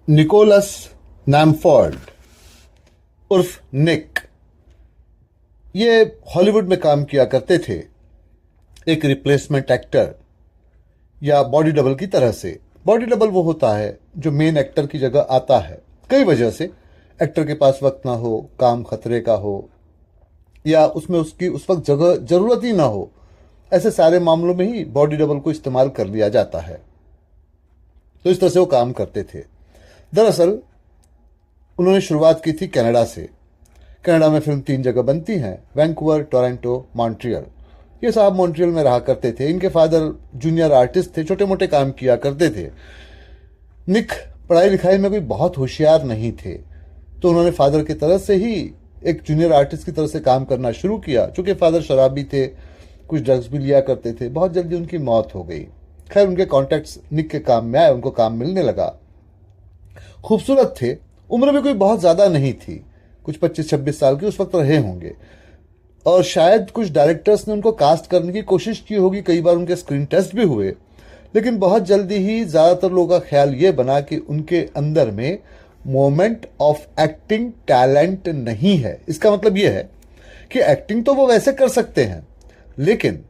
Nicholas नैमफोर्ड उर्फ निक, ये Hollywood में काम किया करते थे एक रिप्लेसमेंट एक्टर या बॉडी डबल की तरह से। बॉडी डबल वो होता है जो मेन एक्टर की जगह आता है कई वजह से। एक्टर के पास वक्त ना हो, काम खतरे का हो, या उसमें उसकी उस वक्त जगह जरूरत ही ना हो, ऐसे सारे मामलों में ही बॉडी डबल को इस्तेमाल कर लिया जाता है। तो इस तरह से वो काम करते थे। दरअसल उन्होंने शुरुआत की थी कनाडा से। कनाडा में फिल्म 3 जगह बनती हैं, वैंकूवर, टोरंटो, मॉन्ट्रियल। ये साहब मॉन्ट्रियल में रहा करते थे। इनके फादर जूनियर आर्टिस्ट थे, छोटे मोटे काम किया करते थे। निक पढ़ाई लिखाई में कोई बहुत होशियार नहीं थे, तो उन्होंने फादर की तरह से ही एक जूनियर आर्टिस्ट की तरह से काम करना शुरू किया। चूंकि फादर शराबी थे, कुछ ड्रग्स भी लिया करते थे, बहुत जल्दी उनकी मौत हो गई। खैर, उनके कॉन्टैक्ट्स निक के काम में आए, उनको काम मिलने लगा। खूबसूरत थे, उम्र में कोई बहुत ज्यादा नहीं थी, कुछ 25-26 साल के उस वक्त रहे होंगे। और शायद कुछ डायरेक्टर्स ने उनको कास्ट करने की कोशिश की होगी, कई बार उनके स्क्रीन टेस्ट भी हुए, लेकिन बहुत जल्दी ही ज्यादातर लोगों का ख्याल ये बना कि उनके अंदर में मोमेंट ऑफ एक्टिंग टैलेंट नहीं है। इसका मतलब यह है कि एक्टिंग तो वो वैसे कर सकते हैं, लेकिन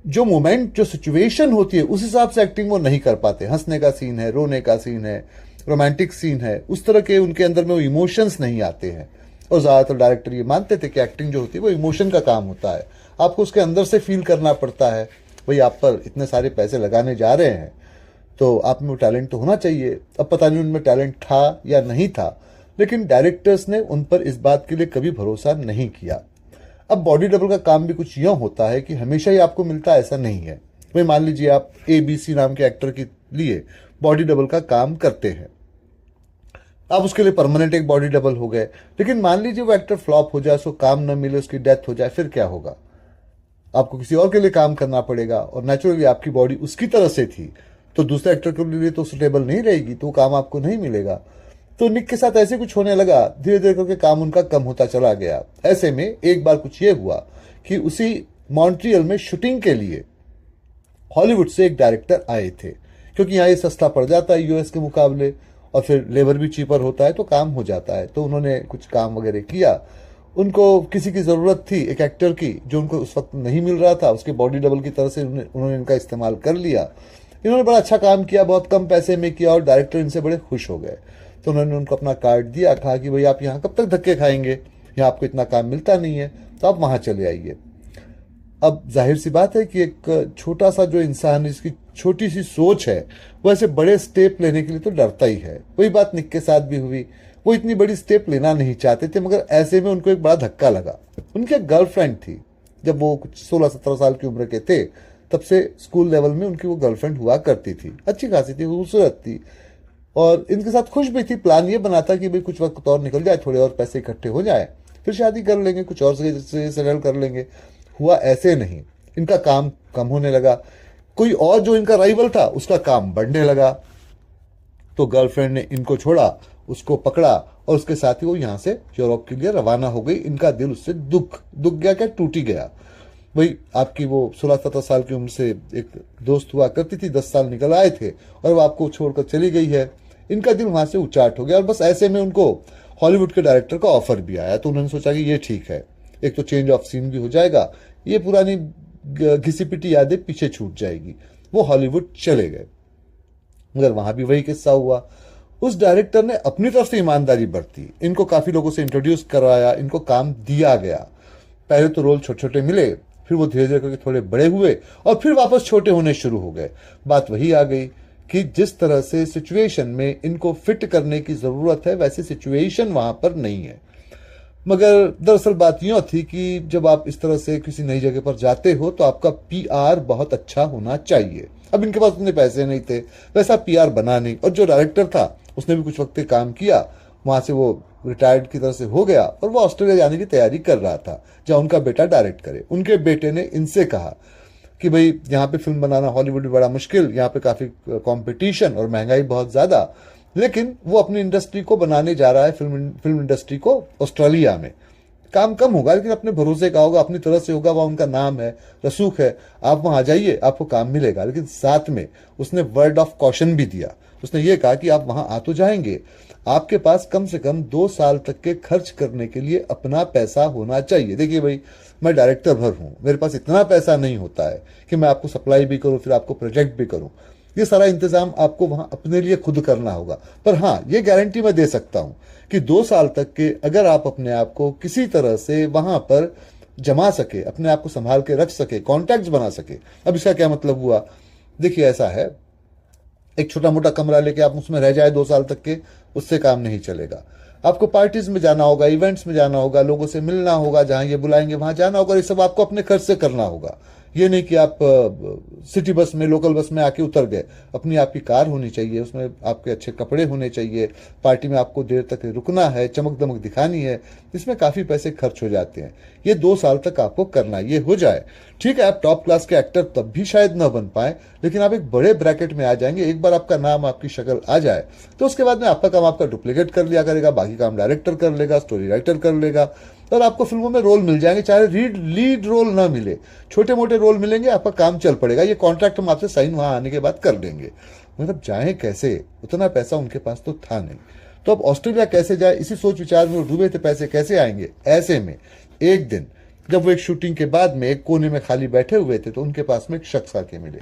जो मोमेंट, जो सिचुएशन होती है, उस हिसाब से एक्टिंग वो नहीं कर पाते। हंसने का सीन है, रोने का सीन है, रोमांटिक सीन है, उस तरह के उनके अंदर में वो इमोशंस नहीं आते हैं। और ज्यादातर डायरेक्टर ये मानते थे कि एक्टिंग जो होती है वो इमोशन का काम होता है, आपको उसके अंदर से फील करना पड़ता है। भाई, आप पर इतने सारे पैसे लगाने जा रहे हैं तो आप में वो टैलेंट तो होना चाहिए। अब पता नहीं उनमें टैलेंट था या नहीं था, लेकिन डायरेक्टर्स ने उन पर इस बात के लिए कभी भरोसा नहीं किया। अब बॉडी डबल का काम भी कुछ यूं होता है कि हमेशा ही आपको मिलता है, ऐसा नहीं है। भाई, मान लीजिए आप ABC नाम के एक्टर के लिए बॉडी डबल का काम करते हैं, आप उसके लिए परमानेंट एक बॉडी डबल हो गए। लेकिन मान लीजिए वो एक्टर फ्लॉप हो जाए, उसको काम न मिले, उसकी डेथ हो जाए, फिर क्या होगा? आपको किसी और के लिए काम करना पड़ेगा, और नेचुरली आपकी बॉडी उसकी तरह से थी तो दूसरे एक्टर के लिए तो सुटेबल नहीं रहेगी, तो वो काम आपको नहीं मिलेगा। तो निक के साथ ऐसे कुछ होने लगा, धीरे धीरे करके काम उनका कम होता चला गया। ऐसे में एक बार कुछ ये हुआ कि उसी मॉन्ट्रियल में शूटिंग के लिए हॉलीवुड से एक डायरेक्टर आए थे, क्योंकि यहाँ ये सस्ता पड़ जाता है US के मुकाबले, और फिर लेबर भी चीपर होता है, तो काम हो जाता है। तो उन्होंने कुछ काम वगैरह किया। उनको किसी की ज़रूरत थी एक एक्टर की, जो उनको उस वक्त नहीं मिल रहा था, उसके बॉडी डबल की तरह से उन्होंने इनका इस्तेमाल कर लिया। इन्होंने बड़ा अच्छा काम किया, बहुत कम पैसे में किया, और डायरेक्टर इनसे बड़े खुश हो गए। तो उन्होंने उनको अपना कार्ड दिया, कहा कि भाई आप यहाँ कब तक धक्के खाएंगे, यहाँ आपको इतना काम मिलता नहीं है, तो आप वहाँ चले आइए। अब जाहिर सी बात है कि एक छोटा सा जो इंसान, इसकी छोटी सी सोच है, वो ऐसे बड़े स्टेप लेने के लिए तो डरता ही है। वही बात निक के साथ भी हुई। वो इतनी बड़ी स्टेप लेना नहीं चाहते थे, मगर ऐसे में उनको एक बड़ा धक्का लगा। उनकी एक गर्लफ्रेंड थी, जब वो कुछ 16-17 साल की उम्र के थे, तब से स्कूल लेवल में उनकी वो गर्लफ्रेंड हुआ करती थी। अच्छी खासी थी, खूबसूरत थी, और इनके साथ खुश भी थी। प्लान ये बना था कि भाई कुछ वक्त और निकल जाए, थोड़े और पैसे इकट्ठे हो जाए, फिर शादी कर लेंगे, कुछ और से सेटल कर लेंगे। हुआ ऐसे नहीं। इनका काम कम होने लगा, कोई और जो इनका राइवल था उसका काम बढ़ने लगा। तो गर्लफ्रेंड ने इनको छोड़ा, उसको पकड़ा, और उसके साथ ही वो यहाँ से यूरोप के लिए रवाना हो गई। इनका दिल उससे दुख गया, क्या टूट ही गया। भाई, आपकी वो 16-17 साल की उम्र से एक दोस्त हुआ करती थी, 10 साल निकल आए थे, और वो आपको छोड़कर चली गई है। इनका दिल वहां से उचाट हो गया। और बस ऐसे में उनको हॉलीवुड के डायरेक्टर का ऑफर भी आया, तो उन्होंने सोचा कि ये ठीक है, एक तो चेंज ऑफ सीन भी हो जाएगा, ये पुरानी घिसी पिटी यादें पीछे छूट जाएगी। वो हॉलीवुड चले गए। मगर वहां भी वही किस्सा हुआ। उस डायरेक्टर ने अपनी तरफ से ईमानदारी बरती, इनको काफी लोगों से इंट्रोड्यूस करवाया, इनको काम दिया गया। पहले तो रोल छोटे छोटे मिले, फिर वो धीरे धीरे करके थोड़े बड़े हुए, और फिर वापस छोटे होने शुरू हो गए। बात वही आ गई कि जिस तरह से सिचुएशन में इनको फिट करने की जरूरत है, वैसी सिचुएशन वहां पर नहीं है। मगर दरअसल बात यूं थी कि जब आप इस तरह से किसी नई जगह पर जाते हो, तो आपका PR बहुत अच्छा होना चाहिए। अब इनके पास उतने पैसे नहीं थे, वैसा PR बना नहीं। और जो डायरेक्टर था उसने भी कुछ वक्त काम किया, वहां से वो रिटायर्ड की तरह से हो गया, और वो ऑस्ट्रेलिया जाने की तैयारी कर रहा था, जहां उनका बेटा डायरेक्ट करे। उनके बेटे ने इनसे कहा कि भाई, यहाँ पे फिल्म बनाना हॉलीवुड में बड़ा मुश्किल, यहाँ पे काफी कंपटीशन और महंगाई बहुत ज्यादा, लेकिन वो अपनी इंडस्ट्री को बनाने जा रहा है, फिल्म इंडस्ट्री को ऑस्ट्रेलिया में। काम कम होगा, लेकिन अपने भरोसे का होगा, अपनी तरह से होगा, वह उनका नाम है, रसूख है, आप वहां आ जाइए, आपको काम मिलेगा। लेकिन साथ में उसने वर्ड ऑफ कॉशन भी दिया। उसने ये कहा कि आप वहां आ तो जाएंगे, आपके पास कम से कम 2 साल तक के खर्च करने के लिए अपना पैसा होना चाहिए। देखिए भाई, मैं डायरेक्टर भर हूं, मेरे पास इतना पैसा नहीं होता है कि मैं आपको सप्लाई भी करूं, फिर आपको प्रोजेक्ट भी करूं। ये सारा इंतजाम आपको वहां अपने लिए खुद करना होगा। पर हाँ, ये गारंटी मैं दे सकता हूं कि 2 साल तक के अगर आप अपने आप को किसी तरह से वहां पर जमा सके, अपने आप को संभाल के रख सके, कॉन्टैक्ट्स बना सके। अब इसका क्या मतलब हुआ? देखिए ऐसा है, एक छोटा मोटा कमरा लेके आप उसमें रह जाए 2 साल तक के, उससे काम नहीं चलेगा। आपको पार्टीज में जाना होगा, इवेंट्स में जाना होगा, लोगों से मिलना होगा, जहां ये बुलाएंगे वहां जाना होगा। ये सब आपको अपने खर्च से करना होगा। ये नहीं कि आप सिटी बस में, लोकल बस में आके उतर गए। अपनी आपकी कार होनी चाहिए, उसमें आपके अच्छे कपड़े होने चाहिए, पार्टी में आपको देर तक रुकना है, चमक दमक दिखानी है, इसमें काफी पैसे खर्च हो जाते हैं। ये 2 साल तक आपको करना, ये हो जाए ठीक है। आप टॉप क्लास के एक्टर तब भी शायद न बन पाए, लेकिन आप एक बड़े ब्रैकेट में आ जाएंगे। एक बार आपका नाम, आपकी शक्ल आ जाए तो उसके बाद में आपका काम आपका डुप्लीकेट कर लिया करेगा, बाकी काम डायरेक्टर कर लेगा, स्टोरी राइटर कर लेगा, और आपको फिल्मों में रोल मिल जाएंगे। चाहे लीड रोल ना मिले, छोटे मोटे रोल मिलेंगे, आपका काम चल पड़ेगा। ये कॉन्ट्रैक्ट हम आपसे साइन वहां आने के बाद कर देंगे। मतलब जाए कैसे? उतना पैसा उनके पास तो था नहीं। तो अब ऑस्ट्रेलिया कैसे जाए, इसी सोच विचार में डूबे थे। पैसे कैसे आएंगे? ऐसे में एक दिन जब वो एक शूटिंग के बाद में एक कोने में खाली बैठे हुए थे, तो उनके पास में एक शख्स आके मिले।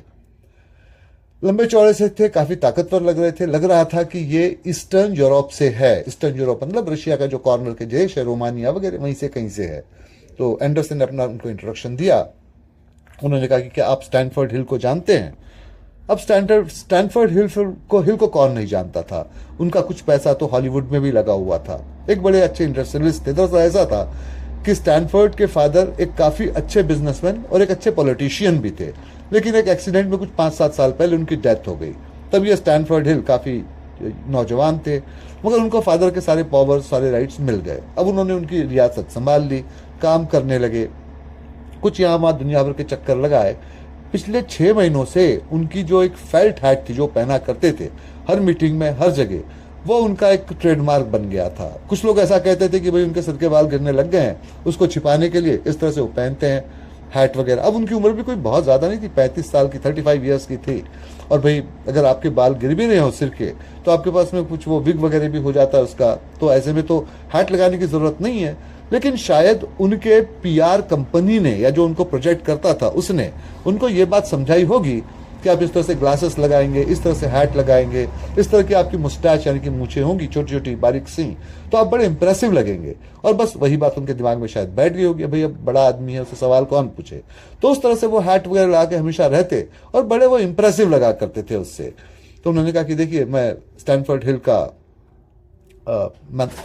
लंबे चौड़े से थे, काफी ताकतवर लग रहे थे। लग रहा था कि ये ईस्टर्न यूरोप से है। ईस्टर्न यूरोप मतलब रशिया का जो कॉर्नर के देश है, रोमानिया वगैरह, वहीं से कहीं से है। तो एंडरसन ने अपना उनको इंट्रोडक्शन दिया। उन्होंने कहा कि क्या आप स्टैनफोर्ड हिल को जानते हैं? अब स्टैनफोर्ड हिल को कौन नहीं जानता था। उनका कुछ पैसा तो हॉलीवुड में भी लगा हुआ था। एक बड़े अच्छे इंडस्ट्रियलिस्ट थे। दरअसल ऐसा था कि स्टैनफोर्ड के फादर एक काफी अच्छे बिजनेसमैन और एक अच्छे पॉलिटिशियन भी थे, लेकिन एक एक्सीडेंट में कुछ 5-7 साल पहले उनकी डेथ हो गई। तब ये स्टैनफोर्ड हिल काफी नौजवान थे, मगर उनको फादर के सारे पावर, सारे राइट्स मिल गए। अब उन्होंने उनकी रियासत संभाल ली, काम करने लगे, कुछ यहाँ वहां दुनिया भर के चक्कर लगाए। पिछले 6 महीनों से उनकी जो एक फेल्ट हैट थी, जो पहना करते थे हर मीटिंग में, हर जगह, वो उनका एक ट्रेडमार्क बन गया था। कुछ लोग ऐसा कहते थे कि भाई उनके सिर के बाल गिरने लग गए हैं, उसको छिपाने के लिए इस तरह से वो पहनते हैं हैट वगैरह। अब उनकी उम्र भी कोई बहुत ज्यादा नहीं थी, 35 साल की, 35 ईयर्स की थी। और भाई अगर आपके बाल गिर भी रहे हो सिर के, तो आपके पास में कुछ वो विग वगैरह भी हो जाता है उसका, तो ऐसे में तो हैट लगाने की जरूरत नहीं है। लेकिन शायद उनके पीआर कंपनी ने, या जो उनको प्रोजेक्ट करता था उसने उनको ये बात समझाई होगी कि आप इस तरह से ग्लासेस लगाएंगे, इस तरह से हैट लगाएंगे, इस तरह की आपकी मुस्टैच यानी कि मूछें होंगी छोटी छोटी बारीक सी, तो आप बड़े इंप्रेसिव लगेंगे। और बस वही बात उनके दिमाग में शायद बैठ गई होगी, भाई अब बड़ा आदमी है, उससे सवाल कौन पूछे। तो उस तरह से वो हैट वगैरह लगा के हमेशा रहते और बड़े वो इंप्रेसिव लगा करते थे उससे। तो उन्होंने कहा कि देखिए, मैं स्टैनफोर्ड हिल का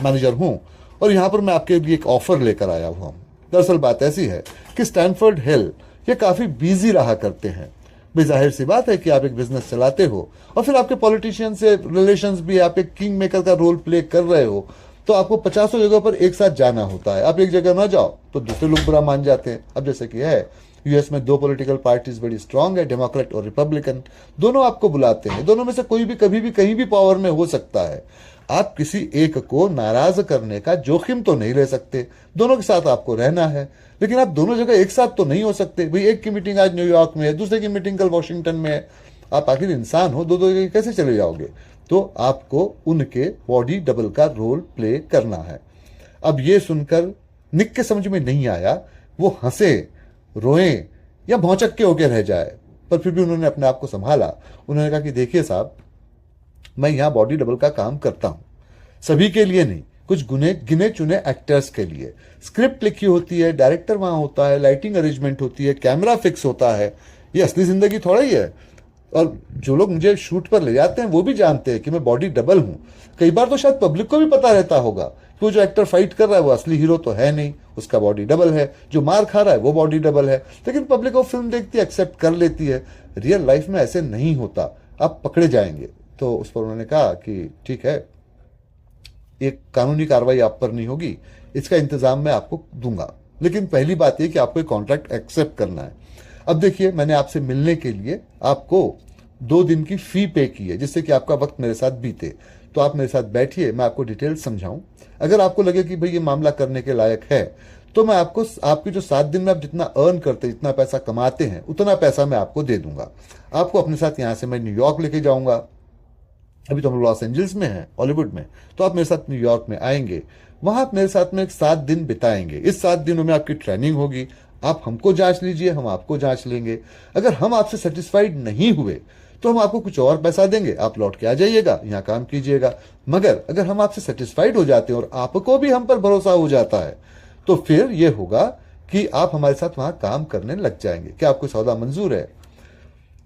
मैनेजर हूं और यहां पर मैं आपके लिए एक ऑफर लेकर आया हुआ हूं। दरअसल बात ऐसी है कि स्टैनफोर्ड हिल ये काफी बिजी रहा करते हैं। जाहिर सी बात है कि आप एक बिजनेस चलाते हो और फिर आपके पॉलिटिशियन से रिलेशंस भी, आप एक किंग मेकर का रोल प्ले कर रहे हो, तो आपको 50 जगह पर एक साथ जाना होता है। आप एक जगह ना जाओ तो दूसरे लोग बुरा मान जाते हैं। अब जैसे कि है यूएस में 2 पॉलिटिकल पार्टीज बड़ी स्ट्रांग है, डेमोक्रेट और रिपब्लिकन। दोनों आपको बुलाते हैं, दोनों में से कोई भी कभी भी कहीं भी पावर में हो सकता है। आप किसी एक को नाराज करने का जोखिम तो नहीं ले सकते, दोनों के साथ आपको रहना है। लेकिन आप दोनों जगह एक साथ तो नहीं हो सकते। भाई एक की मीटिंग आज न्यूयॉर्क में है, दूसरे की मीटिंग कल वॉशिंगटन में है। आप आखिर इंसान हो, दो जगह कैसे चले जाओगे? तो आपको उनके बॉडी डबल का रोल प्ले करना है। अब ये सुनकर निक के समझ में नहीं आया, वो हंसे, रोए या भौचक्के होके रह जाए, पर फिर भी उन्होंने अपने आप को संभाला। उन्होंने कहा कि देखिए साहब, मैं यहां बॉडी डबल का काम करता हूं, सभी के लिए नहीं, कुछ गिने चुने एक्टर्स के लिए। स्क्रिप्ट लिखी होती है, डायरेक्टर वहां होता है, लाइटिंग अरेंजमेंट होती है, कैमरा फिक्स होता है। ये असली जिंदगी थोड़ा ही है। और जो लोग मुझे शूट पर ले जाते हैं वो भी जानते हैं कि मैं बॉडी डबल हूं। कई बार तो शायद पब्लिक को भी पता रहता होगा कि वो जो एक्टर फाइट कर रहा है वो असली हीरो तो है नहीं, उसका बॉडी डबल है। जो मार खा रहा है वो बॉडी डबल है। लेकिन पब्लिक वो फिल्म देखती है, एक्सेप्ट कर लेती है। रियल लाइफ में ऐसे नहीं होता, आप पकड़े जाएंगे। तो उस पर उन्होंने कहा कि ठीक है, एक कानूनी कार्रवाई आप पर नहीं होगी, इसका इंतजाम मैं आपको दूंगा, लेकिन पहली बात यह कि आपको एक कॉन्ट्रैक्ट एक्सेप्ट करना है। अब देखिए, मैंने आपसे मिलने के लिए आपको 2 दिन की फी पे की है, जिससे कि आपका वक्त मेरे साथ बीते। तो आप मेरे साथ बैठिए, मैं आपको डिटेल समझाऊं। अगर आपको लगे कि भाई ये मामला करने के लायक है, तो मैं आपको आपके जो 7 दिन में आप जितना अर्न करते, जितना पैसा कमाते हैं, उतना पैसा मैं आपको दे दूंगा। आपको अपने साथ यहां से मैं न्यूयॉर्क लेके जाऊंगा, अभी तो हम लॉस एंजल्स में हैं, हॉलीवुड में, तो आप मेरे साथ न्यूयॉर्क में आएंगे, वहां आप मेरे साथ में 7 दिन बिताएंगे। इस 7 दिनों में आपकी ट्रेनिंग होगी, आप हमको जांच लीजिए, हम आपको जांच लेंगे। अगर हम आपसे सेटिस्फाइड नहीं हुए तो हम आपको कुछ और पैसा देंगे, आप लौट के आ जाइएगा, यहाँ काम कीजिएगा। मगर अगर हम आपसे सेटिस्फाइड हो जाते हैं और आपको भी हम पर भरोसा हो जाता है, तो फिर यह होगा कि आप हमारे साथ वहां काम करने लग जाएंगे। क्या आपको सौदा मंजूर है?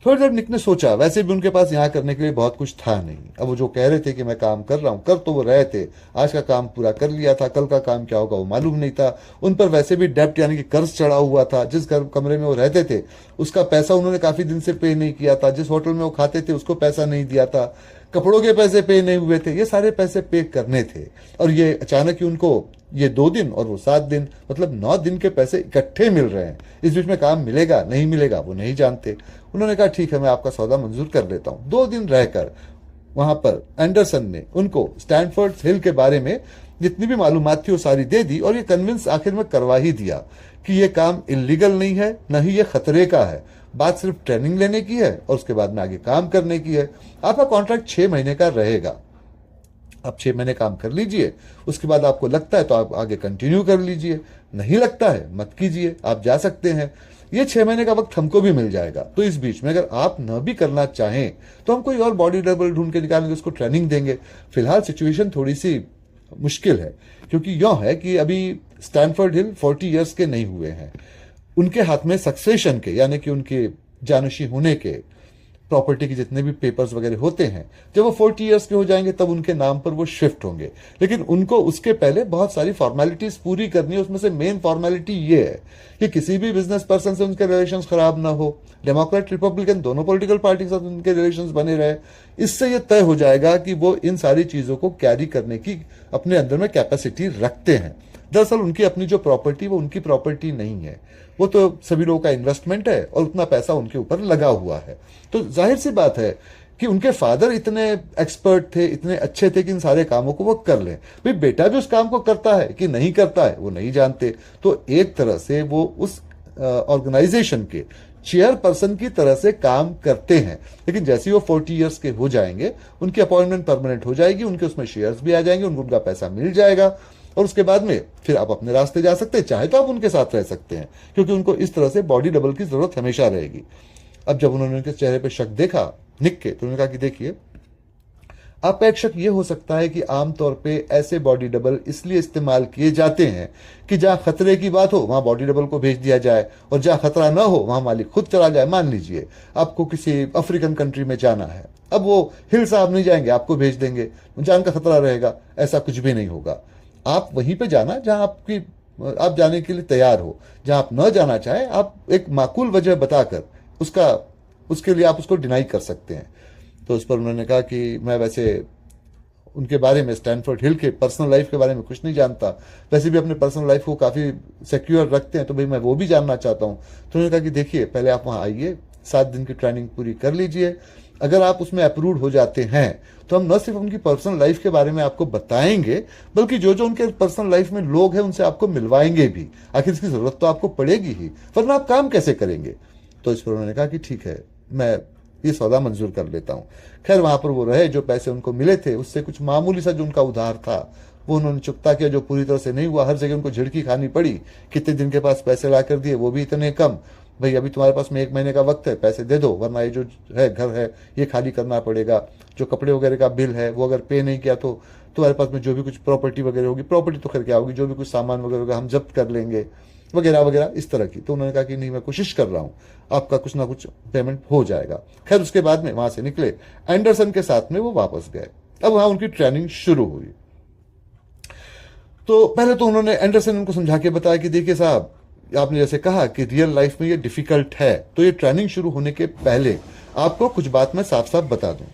थोड़ी देर निक ने सोचा, वैसे भी उनके पास यहाँ करने के लिए बहुत कुछ था नहीं। अब वो जो कह रहे थे कि मैं काम कर रहा हूँ, कर तो वो रहे थे, आज का काम पूरा कर लिया था, कल का काम क्या होगा वो मालूम नहीं था। उन पर वैसे भी डेप्ट यानी कि कर्ज चढ़ा हुआ था। जिस कमरे में वो रहते थे उसका पैसा उन्होंने काफी दिन से पे नहीं किया था, जिस होटल में वो खाते थे उसको पैसा नहीं दिया था, कपड़ों के पैसे पे नहीं हुए थे, ये सारे पैसे पे करने थे। और ये अचानक ही उनको ये 2 दिन और वो 7 दिन, मतलब 9 दिन के पैसे इकट्ठे मिल रहे हैं। इस बीच में काम मिलेगा नहीं मिलेगा वो नहीं जानते। उन्होंने कहा ठीक है, मैं आपका सौदा मंजूर कर लेता हूं। 2 दिन रहकर वहां पर एंडरसन ने उनको स्टैनफोर्ड हिल के बारे में जितनी भी मालूमात थी वो सारी दे दी, और ये कन्विंस आखिर में करवा ही दिया कि ये काम इलीगल नहीं है, न ही ये खतरे का है। बात सिर्फ ट्रेनिंग लेने की है और उसके बाद में आगे काम करने की है। आपका कॉन्ट्रैक्ट 6 महीने का रहेगा, आप 6 महीने काम कर लीजिए, उसके बाद आपको लगता है तो आप आगे कंटिन्यू कर लीजिए, नहीं लगता है मत कीजिए, आप जा सकते हैं। ये 6 महीने का वक्त हमको भी मिल जाएगा। तो इस बीच में अगर आप न भी करना चाहें तो हम कोई और बॉडी डबल ढूंढ के निकालेंगे, उसको ट्रेनिंग देंगे। फिलहाल सिचुएशन थोड़ी सी मुश्किल है, क्योंकि यह है कि अभी स्टैनफोर्ड हिल 40 ईयर्स के नहीं हुए हैं। उनके हाथ में सक्सेशन के यानी कि उनके जानशी होने के प्रॉपर्टी के जितने भी पेपर्स वगैरह होते हैं, जब वो 40 ईयर्स के हो जाएंगे तब उनके नाम पर वो शिफ्ट होंगे। लेकिन उनको उसके पहले बहुत सारी फॉर्मेलिटीज पूरी करनी है। उसमें से मेन फॉर्मेलिटी ये है कि किसी भी बिजनेस पर्सन से उनके रिलेशंस खराब ना हो, डेमोक्रेट रिपब्लिकन दोनों पॉलिटिकल पार्टी के साथ उनके रिलेशंस बने रहे। इससे ये तय हो जाएगा कि वो इन सारी चीजों को कैरी करने की अपने अंदर में कैपेसिटी रखते हैं। दरअसल उनकी अपनी जो प्रॉपर्टी वो उनकी प्रॉपर्टी नहीं है, वो तो सभी लोगों का इन्वेस्टमेंट है और उतना पैसा उनके ऊपर लगा हुआ है। तो जाहिर सी बात है कि उनके फादर इतने एक्सपर्ट थे, इतने अच्छे थे कि इन सारे कामों को वो कर लें। भाई बेटा भी उस काम को करता है कि नहीं करता है वो नहीं जानते। तो एक तरह से वो उस ऑर्गेनाइजेशन के चेयरपर्सन की तरह से काम करते हैं। लेकिन जैसे ही वो 40 ईयर्स के हो जाएंगे उनकी अपॉइंटमेंट परमानेंट हो जाएगी, उनके उसमें शेयर्स भी आ जाएंगे, उनको उनका पैसा मिल जाएगा और उसके बाद में फिर आप अपने रास्ते जा सकते हैं, चाहे तो आप उनके साथ रह सकते हैं, क्योंकि उनको इस तरह से बॉडी डबल की जरूरत हमेशा रहेगी। अब जब उन्होंने उनके चेहरे पर शक देखा निक के, तो उन्होंने कहा कि देखिए, आपका एक शक ये हो सकता है कि आमतौर पे ऐसे बॉडी डबल इसलिए इस्तेमाल किए जाते हैं कि जहां खतरे की बात हो वहां बॉडी डबल को भेज दिया जाए और जहां खतरा ना हो वहां मालिक खुद चला जाए। मान लीजिए आपको किसी अफ्रीकन कंट्री में जाना है, अब वो हिल साहब नहीं जाएंगे, आपको भेज देंगे, जान का खतरा रहेगा। ऐसा कुछ भी नहीं होगा। आप वहीं पे जाना जहां आप जाने के लिए तैयार हो। जहां आप न जाना चाहे आप एक माकूल वजह बताकर उसके लिए आप उसको डिनाई कर सकते हैं। तो उस पर उन्होंने कहा कि मैं वैसे उनके बारे में, स्टैनफोर्ड हिल के पर्सनल लाइफ के बारे में कुछ नहीं जानता, वैसे भी अपने पर्सनल लाइफ को काफ़ी सिक्योर रखते हैं, तो भाई मैं वो भी जानना चाहता हूँ। तो उन्होंने कहा कि देखिए, पहले आप वहाँ आइए, 7 दिन की ट्रेनिंग पूरी कर लीजिए। अगर आप उसमें अप्रूव्ड हो जाते हैं तो हम न सिर्फ उनकी पर्सनल लाइफ के बारे में आपको बताएंगे, बल्कि जो जो उनके पर्सनल लाइफ में लोग हैं उनसे आपको मिलवाएंगे भी। आखिर इसकी जरूरत तो आपको पड़ेगी ही, वरना आप काम कैसे करेंगे। तो इस पर उन्होंने कहा कि ठीक है, मैं ये सौदा मंजूर कर लेता हूँ। खैर वहां पर वो रहे, जो पैसे उनको मिले थे उससे कुछ मामूली सा जो उनका उधार था वो उन्होंने चुकता किया, जो पूरी तरह से नहीं हुआ। हर जगह उनको झिड़की खानी पड़ी, कितने दिन के पास पैसे ला कर दिए, वो भी इतने कम। भाई अभी तुम्हारे पास में 1 महीने का वक्त है, पैसे दे दो, वरना ये जो है घर है ये खाली करना पड़ेगा। जो कपड़े वगैरह का बिल है वो अगर पे नहीं किया तो तुम्हारे पास में जो भी कुछ प्रॉपर्टी वगैरह होगी, प्रॉपर्टी तो खैर क्या होगी, जो भी कुछ सामान वगैरह होगा हम जब्त कर लेंगे, वगैरह वगैरह इस तरह की। तो उन्होंने कहा कि नहीं, मैं कोशिश कर रहा हूँ, आपका कुछ ना कुछ पेमेंट हो जाएगा। खैर उसके बाद में वहां से निकले, एंडरसन के साथ में वो वापस गए। अब वहां उनकी ट्रेनिंग शुरू हुई। तो पहले तो उन्होंने एंडरसन उनको समझा के बताया कि देखिए साहब, आपने जैसे कहा कि रियल लाइफ में ये डिफिकल्ट है, तो ये ट्रेनिंग शुरू होने के पहले आपको कुछ बात मैं साफ साफ बता दूं।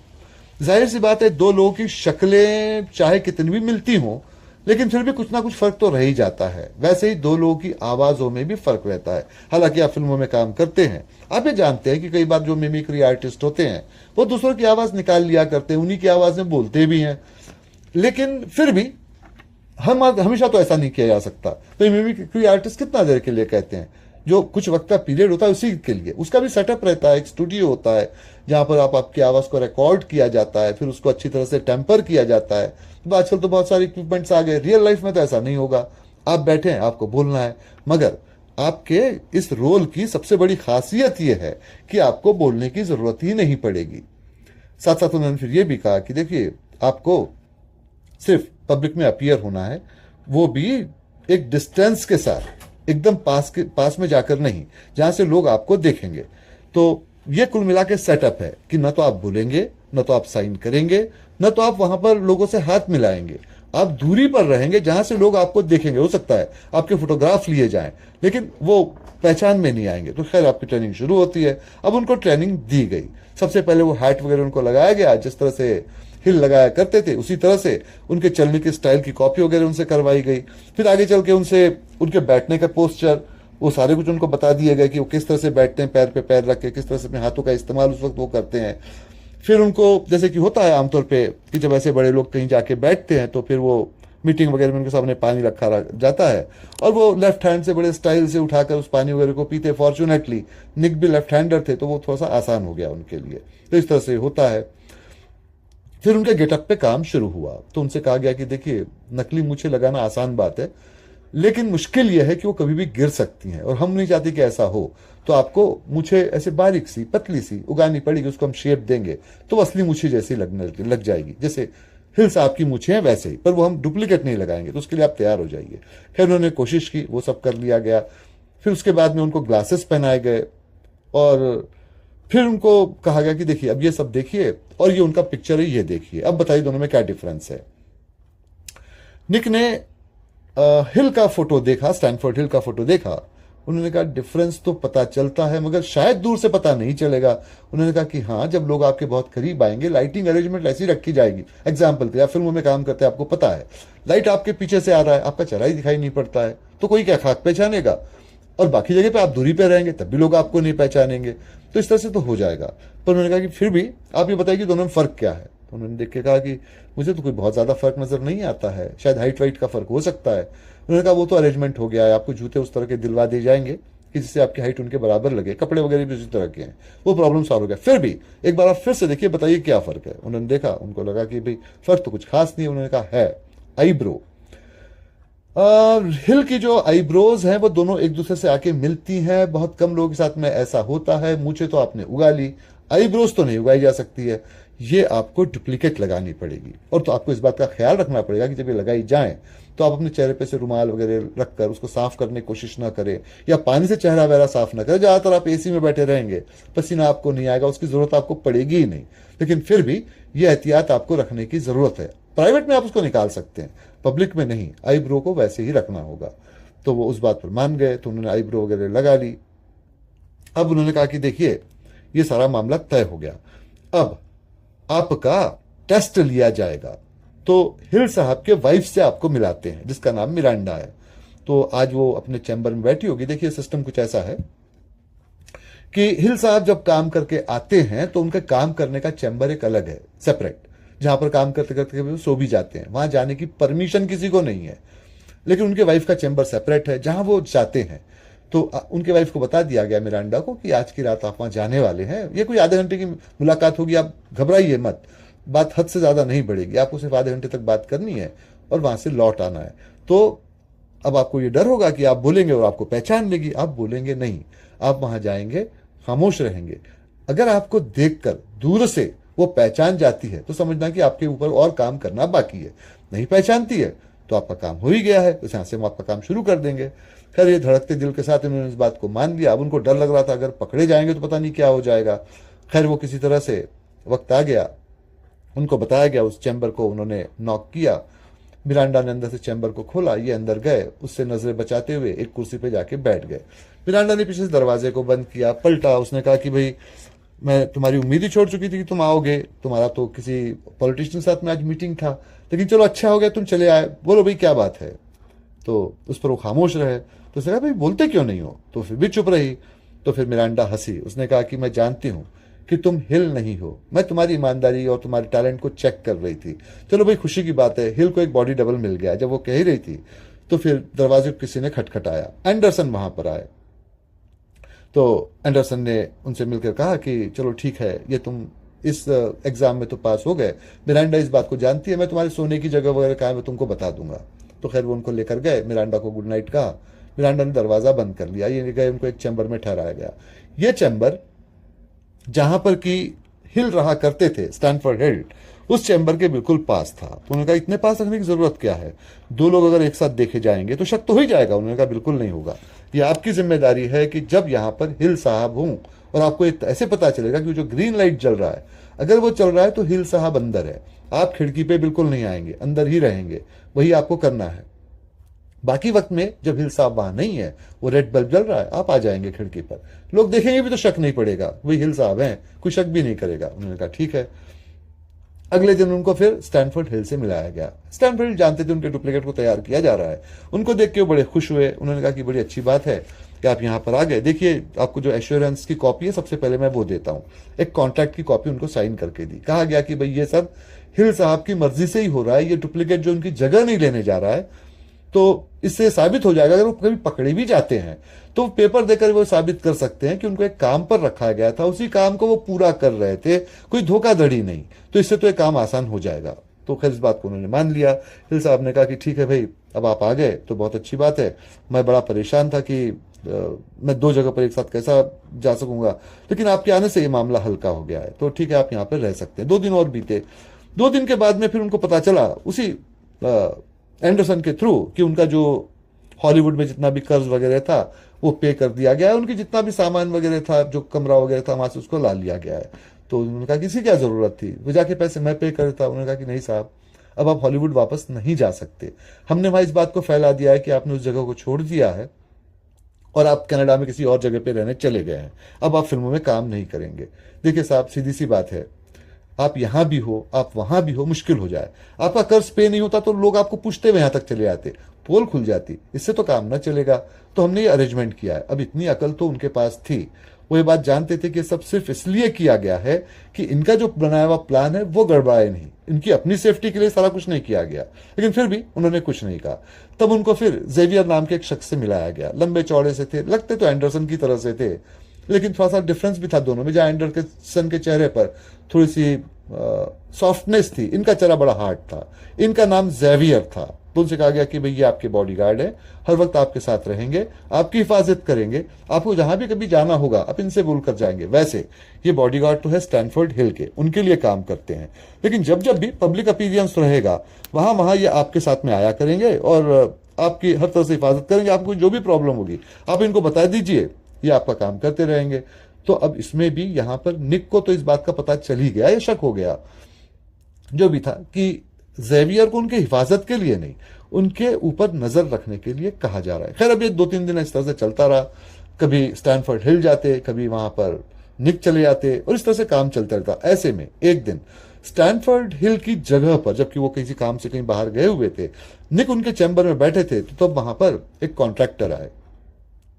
जाहिर सी बात है, 2 लोगों की शक्लें चाहे कितनी भी मिलती हों, लेकिन फिर भी कुछ ना कुछ फर्क तो रह ही जाता है। वैसे ही 2 लोगों की आवाजों में भी फर्क रहता है। हालांकि आप फिल्मों में काम करते हैं, आप ये जानते हैं कि कई बार जो मिमिक्री आर्टिस्ट होते हैं वो दूसरों की आवाज निकाल लिया करते हैं, उन्हीं की आवाज में बोलते भी हैं, लेकिन फिर भी हम हमेशा तो ऐसा नहीं किया जा सकता। तो मिमिक्री आर्टिस्ट कितना देर के लिए कहते हैं, जो कुछ वक्त का पीरियड होता है उसी के लिए उसका भी सेटअप रहता है, एक स्टूडियो होता है जहां पर आपकी आवाज को रिकॉर्ड किया जाता है, फिर उसको अच्छी तरह से टेम्पर किया जाता है। तो आजकल तो बहुत सारे इक्विपमेंट्स आ गए, रियल लाइफ में तो ऐसा नहीं होगा। आप बैठे हैं, आपको बोलना है, मगर आपके इस रोल की सबसे बड़ी खासियत यह है कि आपको बोलने की जरूरत ही नहीं पड़ेगी। साथ साथ उन्होंने फिर यह भी कहा कि देखिए, आपको सिर्फ पब्लिक में अपीयर होना है, वो भी एक डिस्टेंस के साथ, एकदम पास में जाकर नहीं, जहां से लोग आपको देखेंगे। तो ये कुल मिला के सेटअप है कि न तो आप बोलेंगे, न तो आप साइन करेंगे, न तो आप वहां पर लोगों से हाथ मिलाएंगे। आप दूरी पर रहेंगे जहां से लोग आपको देखेंगे। हो सकता है आपके फोटोग्राफ लिए जाएं, लेकिन वो पहचान में नहीं आएंगे। तो खैर, आपकी ट्रेनिंग शुरू होती है। अब उनको ट्रेनिंग दी गई। सबसे पहले वो हैट वगैरह उनको लगाया गया, जिस तरह से हिल लगाया करते थे उसी तरह से उनके चलने के स्टाइल की कॉपी वगैरह उनसे करवाई गई। फिर आगे चल के उनसे उनके बैठने का पोस्चर, वो सारे कुछ उनको बता दिए गए कि वो किस तरह से बैठते हैं, पैर पे पैर रख के, किस तरह से अपने हाथों का इस्तेमाल उस वक्त वो करते हैं। फिर उनको, जैसे कि होता है आमतौर पे कि जब ऐसे बड़े लोग कहीं जाके बैठते हैं तो फिर वो मीटिंग वगैरह में उनके सामने पानी रखा जाता है और वो लेफ्ट हैंड से बड़े स्टाइल से उठाकर उस पानी वगैरह को पीते। फॉर्चुनेटली निक भी लेफ्ट हैंडर थे, तो वो थोड़ा सा आसान हो गया उनके लिए। तो इस तरह से होता है। फिर उनके गेटअप पे काम शुरू हुआ। तो उनसे कहा गया कि देखिए, नकली मूछें लगाना आसान बात है, लेकिन मुश्किल यह है कि वो कभी भी गिर सकती हैं और हम नहीं चाहते कि ऐसा हो। तो आपको मूछें ऐसे बारीक सी, पतली सी उगानी पड़ेगी, उसको हम शेप देंगे तो असली मूछें जैसी लग जाएगी, जैसे हिल साहब की मूछें हैं वैसे ही, पर वो हम डुप्लीकेट नहीं लगाएंगे। तो उसके लिए आप तैयार हो जाइए। खैर, उन्होंने कोशिश की, वो सब कर लिया गया। फिर उसके बाद में उनको ग्लासेस पहनाए गए और फिर उनको कहा गया कि देखिए, अब ये सब देखिए और ये उनका पिक्चर है, ये देखिए, अब बताइए दोनों में क्या डिफरेंस है। निक ने हिल का फोटो देखा, स्टैनफोर्ड हिल का फोटो देखा। उन्होंने कहा डिफरेंस तो पता चलता है, मगर शायद दूर से पता नहीं चलेगा। उन्होंने कहा कि हाँ, जब लोग आपके बहुत करीब आएंगे, लाइटिंग अरेंजमेंट ऐसी रखी जाएगी। एग्जाम्पल के, आप फिल्मों में काम करते हैं, आपको पता है लाइट आपके पीछे से आ रहा है, आपका चेहरा ही दिखाई नहीं पड़ता है, तो कोई क्या खाक पहचानेगा। और बाकी जगह पे आप दूरी पे रहेंगे तब भी लोग आपको नहीं पहचानेंगे। तो इस तरह से तो हो जाएगा। पर उन्होंने कहा कि फिर भी आप ये बताइए कि दोनों में फर्क क्या है। तो उन्होंने देख के कहा कि मुझे तो कोई बहुत ज्यादा फर्क नजर नहीं आता है, शायद हाइट वाइट का फर्क हो सकता है। उन्होंने कहा वो तो अरेंजमेंट हो गया है, आपको जूते उस तरह के दिलवा दिए जाएंगे कि जिससे आपकी हाइट उनके बराबर लगे, कपड़े वगैरह भी उसी तरह के हैं, वो प्रॉब्लम सॉल्व हो गया। फिर भी एक बार आप फिर से देखिए, बताइए क्या फर्क है। उन्होंने देखा, उनको लगा कि भाई फर्क तो कुछ खास नहीं है। उन्होंने कहा है आईब्रो। हिल की जो आईब्रोज हैं वो दोनों एक दूसरे से आके मिलती हैं। बहुत कम लोगों के साथ में ऐसा होता है। मूछें तो आपने उगा ली, आईब्रोज तो नहीं उगाई जा सकती है, ये आपको डुप्लीकेट लगानी पड़ेगी। और तो आपको इस बात का ख्याल रखना पड़ेगा कि जब ये लगाई जाए तो आप अपने चेहरे पे से रुमाल वगैरह रखकर उसको साफ करने की कोशिश ना करें, या पानी से चेहरा वगैरह साफ ना करें। ज्यादातर आप एसी में बैठे रहेंगे, पसीना आपको नहीं आएगा, उसकी जरूरत आपको पड़ेगी ही नहीं। लेकिन फिर भी ये एहतियात आपको रखने की जरूरत है। प्राइवेट में आप उसको निकाल सकते हैं, पब्लिक में नहीं। आईब्रो को वैसे ही रखना होगा। तो वो उस बात पर मान गए, तो उन्होंने आईब्रो वगैरह लगा ली। अब उन्होंने कहा कि देखिए, ये सारा मामला तय हो गया, अब आपका टेस्ट लिया जाएगा। तो हिल साहब के वाइफ से आपको मिलाते हैं, जिसका नाम मिरांडा है। तो आज वो अपने चैम्बर में बैठी होगी। देखिए, सिस्टम कुछ ऐसा है कि हिल साहब जब काम करके आते हैं तो उनका काम करने का चैम्बर एक अलग है, सेपरेट, जहां पर काम करते करते वो सो भी जाते हैं। वहां जाने की परमिशन किसी को नहीं है। लेकिन उनके वाइफ का चैम्बर सेपरेट है, जहां वो जाते हैं। तो उनके वाइफ को बता दिया गया, मिरांडा को, कि आज की रात आप वहां जाने वाले हैं। ये कोई आधे घंटे की मुलाकात होगी, आप घबराइए मत, बात हद से ज्यादा नहीं बढ़ेगी। आपको सिर्फ आधे घंटे तक बात करनी है और वहां से लौट आना है। तो अब आपको ये डर होगा कि आप बोलेंगे और आपको पहचान लेगी। आप बोलेंगे नहीं, आप वहां जाएंगे, खामोश रहेंगे। अगर आपको देखकर दूर से वो पहचान जाती है तो समझना कि आपके ऊपर और काम करना बाकी है। नहीं पहचानती है तो आपका काम हो ही गया है, तो यहां से हम आपका काम शुरू कर देंगे। खैर, ये धड़कते दिल के साथ इन्होंने इस बात को मान लिया। अब उनको डर लग रहा था, अगर पकड़े जाएंगे तो पता नहीं क्या हो जाएगा। खैर, वो किसी तरह से वक्त आ गया, उनको बताया गया, उस चैम्बर को उन्होंने नॉक किया। मिरांडा ने अंदर से चैम्बर को खोला, ये अंदर गए, उससे नजरें बचाते हुए एक कुर्सी पे जाके बैठ गए। मिरांडा ने पीछे से दरवाजे को बंद किया, पलटा। उसने कहा कि भाई, मैं तुम्हारी उम्मीद ही छोड़ चुकी थी कि तुम आओगे, तुम्हारा तो किसी पॉलिटिशियन के साथ में आज मीटिंग था, लेकिन चलो अच्छा हो गया तुम चले आए, बोलो भाई क्या बात है। तो उस पर वो खामोश रहे। तो उसने कहा भाई बोलते क्यों नहीं हो, तो फिर भी चुप रही। तो फिर मिरांडा हंसी, उसने कहा कि मैं जानती हूँ कि तुम हिल नहीं हो, मैं तुम्हारी ईमानदारी और तुम्हारे टैलेंट को चेक कर रही थी। चलो भाई, खुशी की बात है, हिल को एक बॉडी डबल मिल गया। जब वो कह ही रही थी तो फिर दरवाजे को किसी ने खटखटाया। एंडरसन वहां पर आए। तो एंडरसन ने उनसे मिलकर कहा कि चलो ठीक है, ये तुम इस एग्जाम में तो पास हो गए, मिरांडा इस बात को जानती है, मैं तुम्हारे सोने की जगह वगैरह कहाँ है मैं तुमको बता दूंगा। तो खैर वो उनको लेकर गए, मिरांडा को गुड नाइट कहा, मिरांडा ने दरवाजा बंद कर लिया, ये गए, उनको एक चैम्बर में ठहराया गया। ये चैम्बर जहां पर कि हिल रहा करते थे, स्टैनफोर्ड हिल, उस चैम्बर के बिल्कुल पास था। तो उन्होंने कहा इतने पास रखने की जरूरत क्या है, दो लोग अगर एक साथ देखे जाएंगे तो शक तो हो ही जाएगा। उन्होंने कहा बिल्कुल नहीं होगा, ये आपकी जिम्मेदारी है कि जब यहाँ पर हिल साहब हूं और आपको ऐसे पता चलेगा कि जो ग्रीन लाइट जल रहा है, अगर वो चल रहा है तो हिल साहब अंदर है, आप खिड़की पे बिल्कुल नहीं आएंगे, अंदर ही रहेंगे, वही आपको करना है। बाकी वक्त में जब हिल साहब वहां नहीं है, वो रेड बल्ब जल रहा है, आप आ जाएंगे खिड़की पर, लोग देखेंगे भी तो शक नहीं पड़ेगा, वही हिल साहब हैं, कोई शक भी नहीं करेगा। उन्होंने कहा ठीक है। अगले दिन उनको फिर स्टैनफोर्ड हिल से मिलाया गया। स्टैनफोर्ड हिल जानते थे उनके डुप्लीकेट को तैयार किया जा रहा है, उनको देख के वो बड़े खुश हुए। उन्होंने कहा कि बड़ी अच्छी बात है कि आप यहाँ पर आ गए, देखिए आपको जो एश्योरेंस की कॉपी है सबसे पहले मैं वो देता हूँ। एक कॉन्ट्रैक्ट की कॉपी उनको साइन करके दी, कहा गया कि भाई ये सब हिल साहब की मर्जी से ही हो रहा है, ये डुप्लीकेट जो उनकी जगह नहीं लेने जा रहा है, तो इससे साबित हो जाएगा अगर वो कभी पकड़े भी जाते हैं तो पेपर देकर वो साबित कर सकते हैं कि उनको एक काम पर रखा गया था, उसी काम को वो पूरा कर रहे थे, कोई धोखाधड़ी नहीं, तो इससे तो एक काम आसान हो जाएगा। तो खैर इस बात को उन्होंने मान लिया। हिल साहब ने कहा कि ठीक है भाई, अब आप आ गए तो बहुत अच्छी बात है, मैं बड़ा परेशान था कि मैं दो जगह पर एक साथ कैसा जा सकूंगा, लेकिन आपके आने से ये मामला हल्का हो गया है, तो ठीक है आप यहाँ पर रह सकते हैं। 2 दिन और बीते। 2 दिन के बाद में फिर उनको पता चला उसी एंडरसन के थ्रू कि उनका जो हॉलीवुड में जितना भी कर्ज वगैरह था वो पे कर दिया गया है, उनकी जितना भी सामान वगैरह था, जो कमरा वगैरह था वहां से उसको ला लिया गया है। तो उन्होंने कहा किसी क्या जरूरत थी, वो जाके पैसे मैं पे करता। उन्होंने कहा कि नहीं साहब, अब आप हॉलीवुड वापस नहीं जा सकते, हमने वहां इस बात को फैला दिया है कि आपने उस जगह को छोड़ दिया है और आप कनाडा में किसी और जगह पे रहने चले गए हैं, अब आप फिल्मों में काम नहीं करेंगे। देखिए साहब, सीधी सी बात है, आप यहां भी हो आप वहां भी हो, मुश्किल हो जाए, आपका कर्ज पे नहीं होता तो लोग आपको पूछते हुए यहां तक चले आते, पोल खुल जाती, इससे तो काम ना चलेगा। तो हमने ये अरेंजमेंट किया है। अब इतनी अकल तो उनके पास थी, वो ये बात जानते थे कि सब सिर्फ इसलिए किया गया है कि इनका जो बनाया हुआ प्लान है वो गड़बड़ाए नहीं, इनकी अपनी सेफ्टी के लिए सारा कुछ नहीं किया गया। लेकिन फिर भी उन्होंने कुछ नहीं कहा। तब उनको फिर जेवियर नाम के एक शख्स से मिलाया गया, लंबे चौड़े से थे, लगते तो एंडरसन की तरह से थे, लेकिन थोड़ा सा डिफरेंस भी था दोनों में। जहां एंडरसन के चेहरे पर थोड़ी सी सॉफ्टनेस थी, इनका चेहरा बड़ा हार्ड था। इनका नाम जेवियर था। तो उनसे कहा गया कि भाई ये आपके बॉडीगार्ड है, हर वक्त आपके साथ रहेंगे, आपकी हिफाजत करेंगे, आपको जहां भी कभी जाना होगा आप इनसे बोलकर जाएंगे। वैसे ये बॉडीगार्ड तो है स्टैनफोर्ड हिल के, उनके लिए काम करते हैं, लेकिन जब जब भी पब्लिक अपीयरेंस रहेगा वहां वहां ये आपके साथ में आया करेंगे और आपकी हर तरह से हिफाजत करेंगे। आपको जो भी प्रॉब्लम होगी आप इनको बता दीजिए, ये आपका काम करते रहेंगे। तो अब इसमें भी यहां पर निक को तो इस बात का पता चल ही गया, ये शक हो गया जो भी था कि जेवियर को उनके हिफाजत के लिए नहीं, उनके ऊपर नजर रखने के लिए कहा जा रहा है। खैर अब ये 2-3 दिन इस तरह से चलता रहा, कभी स्टैनफोर्ड हिल जाते, कभी वहां पर निक चले जाते और इस तरह से काम चलता रहता। ऐसे में एक दिन स्टैनफोर्ड हिल की जगह पर, जबकि वो किसी काम से कहीं बाहर गए हुए थे, निक उनके चैम्बर में बैठे थे, तो तब वहां पर एक कॉन्ट्रैक्टर आए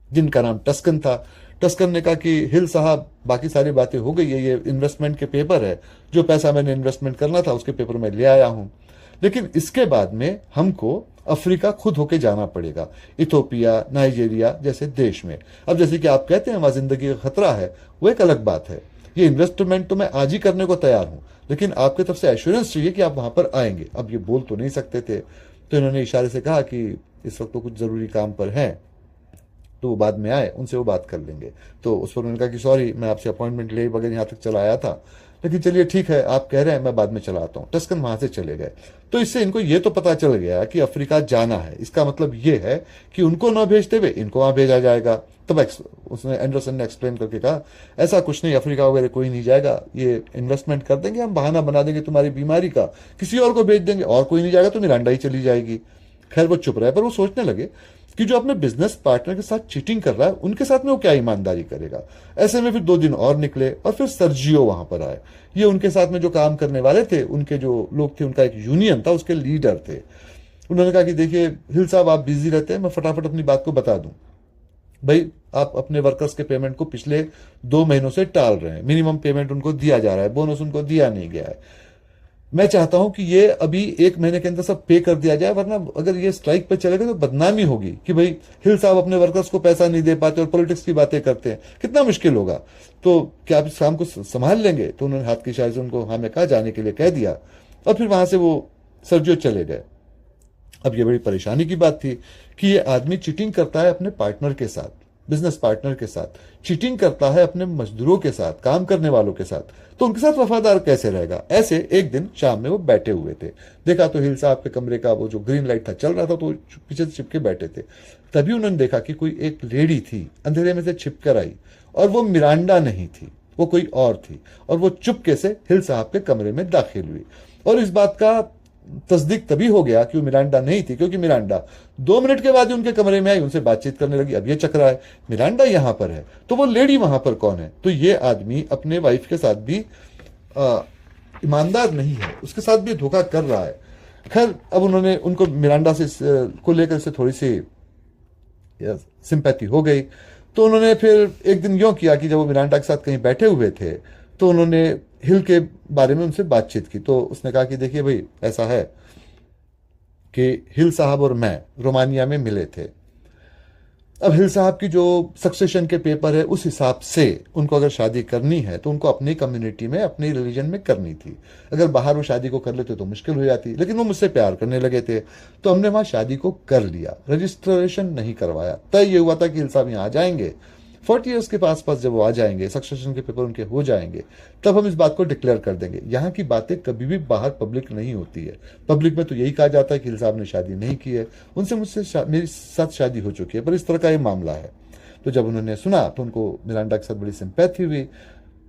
जिनका नाम टस्कन था। टस्कन ने कहा कि हिल साहब बाकी सारी बातें हो गई है, ये इन्वेस्टमेंट के पेपर है, जो पैसा मैंने इन्वेस्टमेंट करना था उसके पेपर मैं ले आया हूं, लेकिन इसके बाद में हमको अफ्रीका खुद होके जाना पड़ेगा, इथोपिया नाइजीरिया जैसे देश में। अब जैसे कि आप कहते हैं वहां जिंदगी का खतरा है, वो एक अलग बात है। ये इन्वेस्टमेंट तो मैं आज ही करने को तैयार हूं, लेकिन आपकी तरफ से एश्योरेंस चाहिए कि आप वहां पर आएंगे। अब ये बोल तो नहीं सकते थे, तो इन्होंने इशारे से कहा कि इस वक्त तो कुछ जरूरी काम पर है, तो वो बाद में आए, उनसे वो बात कर लेंगे। तो उस पर उन्होंने कहा कि सॉरी, मैं आपसे अपॉइंटमेंट ले बगैर यहाँ तक चला आया था, लेकिन चलिए ठीक है, आप कह रहे हैं मैं बाद में चला आता हूँ। टस्कन वहां से चले गए। तो इससे इनको ये तो पता चल गया कि अफ्रीका जाना है, इसका मतलब ये है कि उनको ना भेजते हुए इनको वहां भेजा जाएगा। तब उसने एंडरसन ने एक्सप्लेन करके कहा ऐसा कुछ नहीं, अफ्रीका वगैरह कोई नहीं जाएगा, ये इन्वेस्टमेंट कर देंगे, हम बहाना बना देंगे तुम्हारी बीमारी का, किसी और को भेज देंगे, और कोई नहीं जाएगा तो मिरांडा ही चली जाएगी। खैर वो चुप रहे, पर वो सोचने लगे कि जो अपने बिजनेस पार्टनर के साथ चीटिंग कर रहा है उनके साथ में वो क्या ईमानदारी करेगा। ऐसे में फिर 2 दिन और निकले और फिर सर्जियो वहां पर आए। ये उनके साथ में जो काम करने वाले थे, उनके जो लोग थे, उनका एक यूनियन था, उसके लीडर थे। उन्होंने कहा कि देखिए हिल साहब, आप बिजी रहते हैं, मैं फटाफट अपनी बात को बता दूं। भाई आप अपने वर्कर्स के पेमेंट को पिछले 2 महीनों से टाल रहे हैं, मिनिमम पेमेंट उनको दिया जा रहा है, बोनस उनको दिया नहीं गया है। मैं चाहता हूं कि ये अभी 1 महीने के अंदर सब पे कर दिया जाए, वरना अगर ये स्ट्राइक पे चलेगा तो बदनामी होगी कि भाई हिल साहब अपने वर्कर्स को पैसा नहीं दे पाते और पॉलिटिक्स की बातें करते हैं, कितना मुश्किल होगा। तो क्या आप इस काम को संभाल लेंगे? तो उन्होंने हाथ की इशारे से उनको हाँ में कहा, जाने के लिए कह दिया, और फिर वहां से वो सर्जियो चले गए। अब ये बड़ी परेशानी की बात थी कि ये आदमी चीटिंग करता है अपने पार्टनर के साथ, बिजनेस पार्टनर के साथ, चीटिंग करता है अपने मजदूरों के साथ, काम करने वालों के साथ, तो उनके साथ वफादार कैसे रहेगा? ऐसे एक दिन शाम में वो बैठे हुए थे, देखा तो हिल साहब के कमरे का वो जो ग्रीन लाइट था चल रहा था, तो पीछे से छिपके बैठे थे। तभी उन्होंने देखा कि कोई एक लेडी थी, अंधेरे में से छिपकर आई, और वो मिरांडा नहीं थी, वो कोई और थी, और वो चुपके से हिल साहब के कमरे में दाखिल हुई। और इस बात का तस्दीक तभी हो गया कि वो मिरांडा नहीं थी, क्योंकि मिरांडा 2 मिनट के बाद ही उनके कमरे में आई, उनसे बातचीत करने लगी। अब ये चक्रा है, मिरांडा यहां पर है तो वो लेडी वहां पर कौन है? तो ये आदमी अपने वाइफ के साथ भी ईमानदार नहीं है, उसके साथ भी धोखा कर रहा है। खैर, अब उन्होंने उनको मिरांडा से को लेकर से थोड़ी सी सिंपैथी हो गई, तो उन्होंने फिर एक दिन यूं किया कि जब वो मिरांडा के साथ कहीं बैठे हुए थे तो उन्होंने हिल के बारे में उनसे बातचीत की। तो उसने कहा कि देखिए भाई, ऐसा है कि हिल साहब और मैं रोमानिया में मिले थे। अब हिल साहब की जो सक्सेशन के पेपर है, उस हिसाब से उनको अगर शादी करनी है तो उनको अपनी कम्युनिटी में, अपनी रिलीजन में करनी थी। अगर बाहर वो शादी को कर लेते तो मुश्किल हो जाती, लेकिन वो मुझसे प्यार करने लगे थे, तो हमने वहां शादी को कर लिया, रजिस्ट्रेशन नहीं करवाया। तय ये हुआ था कि हिल साहब यहाँ आ जाएंगे 40 ईयर्स के पास जब वो आ जाएंगे, सक्सेशन के पेपर उनके हो जाएंगे, तब हम इस बात को डिक्लेयर कर देंगे। यहाँ की बातें कभी भी बाहर पब्लिक नहीं होती है। पब्लिक में तो यही कहा जाता है कि हिल साहब ने शादी नहीं की है, उनसे मेरी साथ शादी हो चुकी है, पर इस तरह का ये मामला है। तो जब उन्होंने सुना तो उनको मिरांडा के साथ बड़ी सिंपैथी हुई।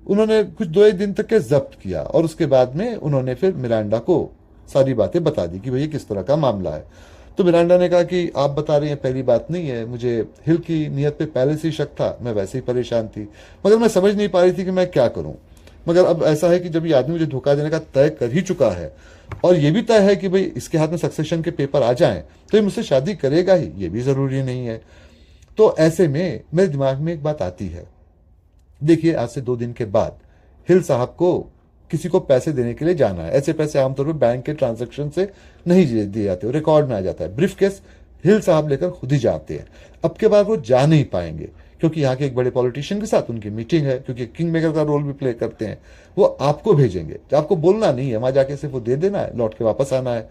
उन्होंने कुछ 2 दिन तक के जब्त किया, और उसके बाद में उन्होंने फिर मिरांडा को सारी बातें बता दी कि भैया किस तरह का मामला है। तो मिरांडा ने कहा कि आप बता रही हैं, पहली बात नहीं है, मुझे हिल की नीयत पे पहले से ही शक था, मैं वैसे ही परेशान थी, मगर मैं समझ नहीं पा रही थी कि मैं क्या करूं। मगर अब ऐसा है कि जब ये आदमी मुझे धोखा देने का तय कर ही चुका है, और ये भी तय है कि भाई इसके हाथ में सक्सेशन के पेपर आ जाएं तो ये मुझसे शादी करेगा ही, ये भी जरूरी नहीं है। तो ऐसे में मेरे दिमाग में एक बात आती है, देखिए आज से 2 दिन के बाद हिल साहब को किसी को पैसे देने के लिए जाना है। ऐसे पैसे आमतौर पर बैंक के ट्रांजैक्शन से नहीं दिए जाते, रिकॉर्ड में आ जाता है। ब्रीफ केस हिल साहब लेकर खुद ही जाते हैं। अब के बाद वो जा नहीं पाएंगे, क्योंकि यहाँ के एक बड़े पॉलिटिशियन के साथ उनकी मीटिंग है, क्योंकि किंग मेकर का रोल भी प्ले करते हैं। वो आपको भेजेंगे, आपको बोलना नहीं है, वहां जाके सिर्फ वो दे देना है, लौट के वापस आना है।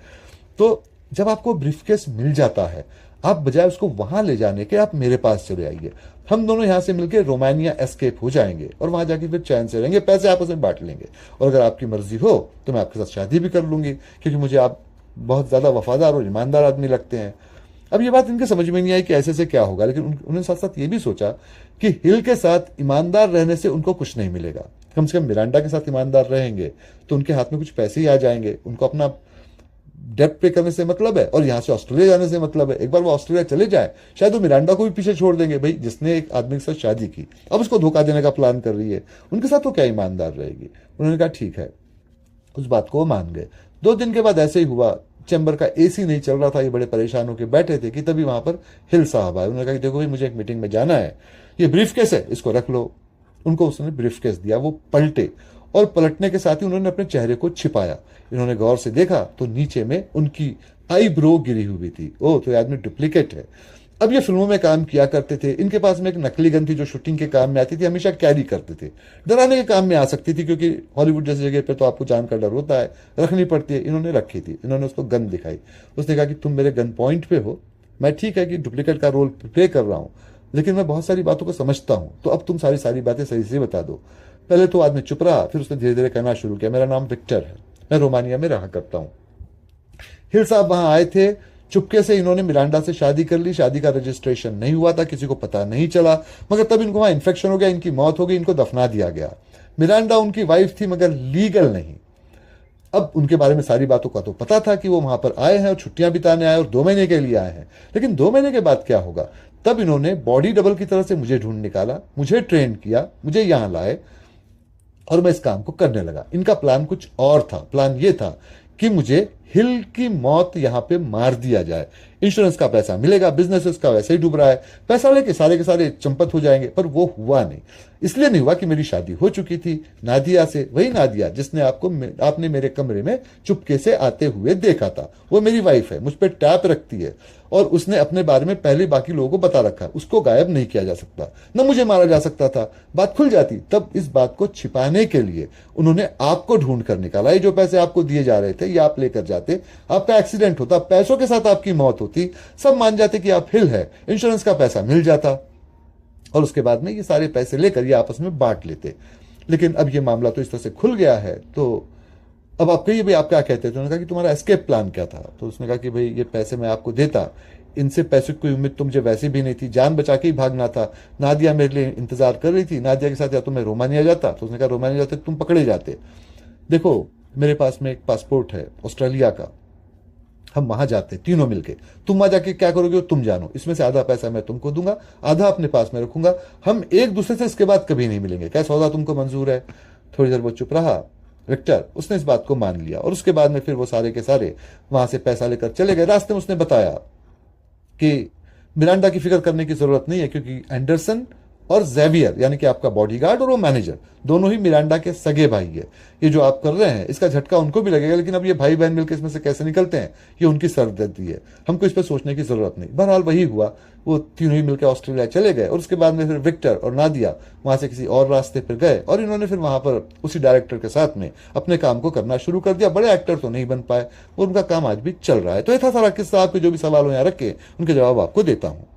तो जब आपको ब्रीफ केस मिल जाता है, आप बजाय उसको वहां ले जाने के, आप मेरे पास चले आइए, हम दोनों यहां से मिलकर रोमानिया एस्केप हो जाएंगे, और वहां जाके फिर चैन से रहेंगे, पैसे आपस में बांट लेंगे, और अगर आपकी मर्जी हो तो मैं आपके साथ शादी भी कर लूंगी, क्योंकि मुझे आप बहुत ज्यादा वफादार और ईमानदार आदमी लगते हैं। अब ये बात इनके समझ में नहीं आई कि ऐसे से क्या होगा, लेकिन उन्होंने साथ साथ ये भी सोचा कि हिल के साथ ईमानदार रहने से उनको कुछ नहीं मिलेगा, कम से कम मिरांडा के साथ ईमानदार रहेंगे तो उनके हाथ में कुछ पैसे ही आ जाएंगे, उनको अपना डेट पे करने से मतलब है, और यहां से ऑस्ट्रेलिया जाने से मतलब है। एक बार वो ऑस्ट्रेलिया चले जाए, शायद वो मिरांडा को भी पीछे छोड़ देंगे। भाई, जिसने एक आदमी के साथ शादी की, अब उसको धोखा देने का प्लान कर रही है, उनके साथ वो क्या ईमानदार रहेगी? उन्होंने कहा ठीक है, उस बात को वो मान गए। 2 दिन के बाद ऐसे ही हुआ, चैम्बर का एसी नहीं चल रहा था, ये बड़े परेशान होकर बैठे थे कि तभी वहां पर हिल साहब आए। उन्होंने कहा कि देखो भाई, मुझे एक मीटिंग में जाना है, ये ब्रीफ केस है, इसको रख लो। उनको उसने ब्रीफ केस दिया, वो पलटे, और पलटने के साथ ही उन्होंने अपने चेहरे को छिपाया। इन्होंने गौर से देखा तो नीचे में उनकी आईब्रो गिरी हुई थी। ओह, तो ये आदमी डुप्लीकेट है। अब ये फिल्मों में काम किया करते थे, इनके पास में एक नकली गन थी जो शूटिंग के काम में आती थी, हमेशा कैरी करते थे, डराने के काम में आ सकती थी, क्योंकि हॉलीवुड जैसी जगह पे तो आपको जान का डर होता है, रखनी पड़ती है। इन्होंने रखी थी, इन्होंने उसको गन दिखाई, उसने कहा कि तुम मेरे गन पॉइंट पे हो, मैं ठीक है कि डुप्लीकेट का रोल प्ले कर रहा हूं, लेकिन मैं बहुत सारी बातों को समझता हूं, तो अब तुम सारी बातें सही से बता दो। पहले तो आदमी चुप रहा, फिर उसने धीरे धीरे कहना शुरू किया, मेरा नाम विक्टर है, मैं रोमानिया में रहा करता हूं। हिल साहब वहां आए थे, चुपके से इन्होंने मिरांडा से शादी कर ली, शादी का रजिस्ट्रेशन नहीं हुआ था, किसी को पता नहीं चला, मगर तब इनको वहां इन्फेक्शन हो गया, इनकी मौत हो गई, इनको दफना दिया गया। मिरांडा उनकी वाइफ थी, मगर लीगल नहीं। अब उनके बारे में सारी बातों का तो पता था कि वो वहां पर आए हैं और छुट्टियां बिताने आए और 2 महीने के लिए आए हैं, लेकिन 2 महीने के बाद क्या होगा? तब इन्होंने बॉडी डबल की तरह से मुझे ढूंढ निकाला, मुझे ट्रेन किया, मुझे यहां लाए, और मैं इस काम को करने लगा। इनका प्लान कुछ और था। प्लान ये था कि मुझे हिल की मौत यहां पे मार दिया जाए। इंश्योरेंस का पैसा मिलेगा, बिजनेसेस का वैसे ही डूब रहा है, पैसा लेके सारे के सारे चंपत हो जाएंगे। पर वो हुआ नहीं। इसलिए नहीं हुआ कि मेरी शादी हो चुकी थी नादिया से, वही नादिया जिसने आपने मेरे कमरे में चुपके से आते हुए देखा था। वो मेरी वाइफ है, मुझ पर टैप रखती है, और उसने अपने बारे में पहले बाकी लोगों को बता रखा। उसको गायब नहीं किया जा सकता, न मुझे मारा जा सकता था। बात खुल जाती तब। इस बात को छिपाने के लिए उन्होंने आपको ढूंढ कर निकाला। ये जो पैसे आपको दिए जा रहे थे ये आप लेकर जाते, आपका एक्सीडेंट होता, पैसों के साथ आपकी मौत होती, सब मान जाते कि आप हिल है, इंश्योरेंस का पैसा मिल जाता, और उसके बाद में ये सारे पैसे लेकर ये आपस में बांट लेते। लेकिन अब ये मामला तो इस तरह से खुल गया है, तो अब आप कहिए भाई आप क्या कहते थे। उन्होंने कहा कि तुम्हारा एस्केप प्लान क्या था। तो उसने कहा कि भाई ये पैसे मैं आपको देता, इनसे पैसे की कोई उम्मीद तो मुझे वैसे भी नहीं थी, जान बचा के ही भागना था। नादिया मेरे लिए इंतजार कर रही थी, नादिया के साथ या तो मैं रोमानिया जाता, तो उसने कहा रोमानिया जाते तुम पकड़े जाते। देखो मेरे पास में एक पासपोर्ट है ऑस्ट्रेलिया का, हम वहां जाते तीनों मिलके। तुम वहां जाके क्या करोगे तुम जानो, इसमें से आधा पैसा मैं तुमको दूंगा, आधा अपने पास में रखूंगा, हम एक दूसरे से इसके बाद कभी नहीं मिलेंगे। क्या सौदा तुमको मंजूर है? थोड़ी देर वो चुप रहा विक्टर, उसने इस बात को मान लिया, और उसके बाद में फिर वो सारे के सारे वहां से पैसा लेकर चले गए। रास्ते में उसने बताया कि मिरांडा की फिक्र करने की जरूरत नहीं है, क्योंकि एंडरसन और जेवियर यानी कि आपका बॉडीगार्ड और वो मैनेजर दोनों ही मिरांडा के सगे भाई है। ये जो आप कर रहे हैं इसका झटका उनको भी लगेगा, लेकिन अब ये भाई बहन मिलकर इसमें से कैसे निकलते हैं ये उनकी सरदर्दी है, हमको इस पर सोचने की जरूरत नहीं। बहरहाल वही हुआ, वो तीनों ही मिलकर ऑस्ट्रेलिया चले गए, और उसके बाद में फिर विक्टर और नादिया वहां से किसी और रास्ते पर गए, और इन्होंने फिर वहां पर उसी डायरेक्टर के साथ में अपने काम को करना शुरू कर दिया। बड़े एक्टर तो नहीं बन पाए, और उनका काम आज भी चल रहा है। तो ये था सारा किस्सा। आपके जो भी सवाल हो यहाँ रखे उनके जवाब आपको देता हूँ।